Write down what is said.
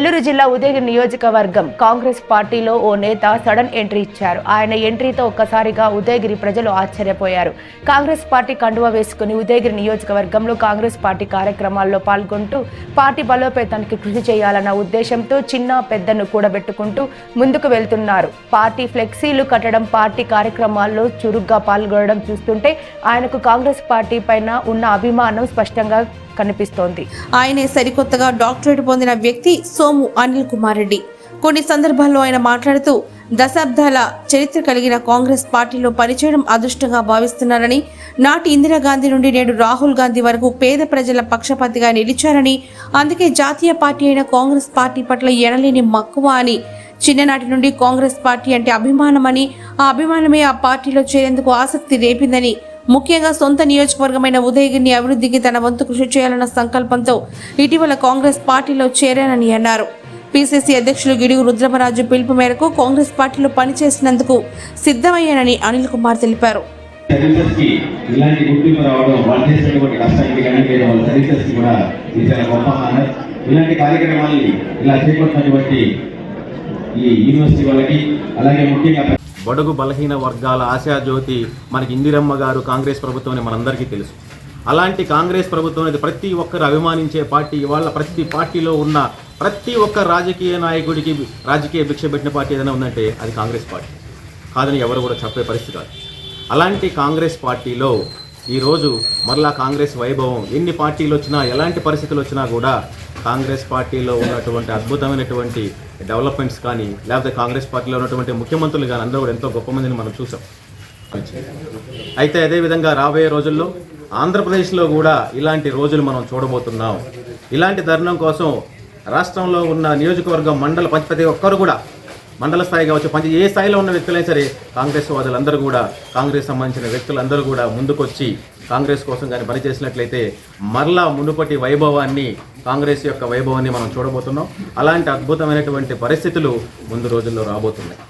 నెల్లూరు జిల్లా ఉదయగిరి నియోజకవర్గం కాంగ్రెస్ పార్టీలో ఓ నేత సడన్ ఎంట్రీ ఇచ్చారు. ఆయన ఎంట్రీతో ఒక్కసారిగా ఉదయగిరి ప్రజలు ఆశ్చర్యపోయారు. కాంగ్రెస్ పార్టీ కండువా వేసుకుని ఉదయగిరి నియోజకవర్గంలో కాంగ్రెస్ పార్టీ కార్యక్రమాల్లో పాల్గొంటూ పార్టీ బలోపేతానికి కృషి చేయాలన్న ఉద్దేశంతో చిన్న పెద్దను కూడబెట్టుకుంటూ ముందుకు వెళ్తున్నారు. పార్టీ ఫ్లెక్సీలు కట్టడం, పార్టీ కార్యక్రమాల్లో చురుగ్గా పాల్గొనడం చూస్తుంటే ఆయనకు కాంగ్రెస్ పార్టీ పైన ఉన్న అభిమానం స్పష్టంగా కనిపిస్తోంది. ఆయనే సరికొత్తగా డాక్టరేట్ పొందిన వ్యక్తి సోము అనిల్ కుమార్ రెడ్డి. కొన్ని సందర్భాల్లో ఆయన మాట్లాడుతూ దశాబ్దాల చరిత్ర కలిగిన కాంగ్రెస్ పార్టీలో పనిచేయడం అదృష్టంగా భావిస్తున్నారని, నాటి ఇందిరాగాంధీ నుండి నేడు రాహుల్ గాంధీ వరకు పేద ప్రజల పక్షపాతిగా నిలిచారని, అందుకే జాతీయ పార్టీ అయిన కాంగ్రెస్ పార్టీ పట్ల ఎనలేని మక్కువ అని, చిన్ననాటి నుండి కాంగ్రెస్ పార్టీ అంటే అభిమానమని, ఆ అభిమానమే ఆ పార్టీలో చేరేందుకు ఆసక్తి రేపిందని, ముఖ్యంగా సొంత నియోజకవర్గమైన ఉదయగిరిని అభివృద్ధికి తన వంతు కృషి చేయాలన్న సంకల్పంతో ఇటీవల కాంగ్రెస్ పార్టీలో చేరానని అన్నారు. పిసిసి అధ్యక్షులు గిడుగు రుద్రమరాజు పిలుపు మేరకు కాంగ్రెస్ పార్టీలో పనిచేసినందుకు సిద్ధమయ్యానని అనిల్ కుమార్ తెలిపారు. బడుగు బలహీన వర్గాల ఆశాజ్యోతి మనకి ఇందిరమ్మ గారు కాంగ్రెస్ ప్రభుత్వం మనందరికీ తెలుసు. అలాంటి కాంగ్రెస్ ప్రభుత్వం అనేది ప్రతి ఒక్కరు అభిమానించే పార్టీ. ఇవాళ ప్రతి పార్టీలో ఉన్న ప్రతి ఒక్క రాజకీయ నాయకుడికి రాజకీయ భిక్ష పెట్టిన పార్టీ ఏదైనా ఉందంటే అది కాంగ్రెస్ పార్టీ కాదని ఎవరు కూడా చెప్పే పరిస్థితి కాదు. అలాంటి కాంగ్రెస్ పార్టీలో ఈరోజు మరలా కాంగ్రెస్ వైభవం ఎన్ని పార్టీలు వచ్చినా, ఎలాంటి పరిస్థితులు వచ్చినా కూడా కాంగ్రెస్ పార్టీలో ఉన్నటువంటి అద్భుతమైనటువంటి డెవలప్మెంట్స్ కానీ, లేకపోతే కాంగ్రెస్ పార్టీలో ఉన్నటువంటి ముఖ్యమంత్రులు కానీ అందరూ కూడా ఎంతో గొప్ప మందిని మనం చూసాం. అయితే అదేవిధంగా రాబోయే రోజుల్లో ఆంధ్రప్రదేశ్లో కూడా ఇలాంటి రోజులు మనం చూడబోతున్నాం. ఇలాంటి తరుణం కోసం రాష్ట్రంలో ఉన్న నియోజకవర్గం, మండల ప్రతి ఒక్కరు కూడా మండల స్థాయి కావచ్చు, ఏ స్థాయిలో ఉన్న వ్యక్తులైనా సరే కాంగ్రెస్ వాదులందరూ కూడా, కాంగ్రెస్ సంబంధించిన వ్యక్తులందరూ కూడా ముందుకొచ్చి కాంగ్రెస్ కోసం కానీ పనిచేసినట్లయితే మరలా మునుపటి వైభవాన్ని, కాంగ్రెస్ యొక్క వైభవాన్ని మనం చూడబోతున్నాం. అలాంటి అద్భుతమైనటువంటి పరిస్థితులు ముందు రోజుల్లో రాబోతున్నాయి.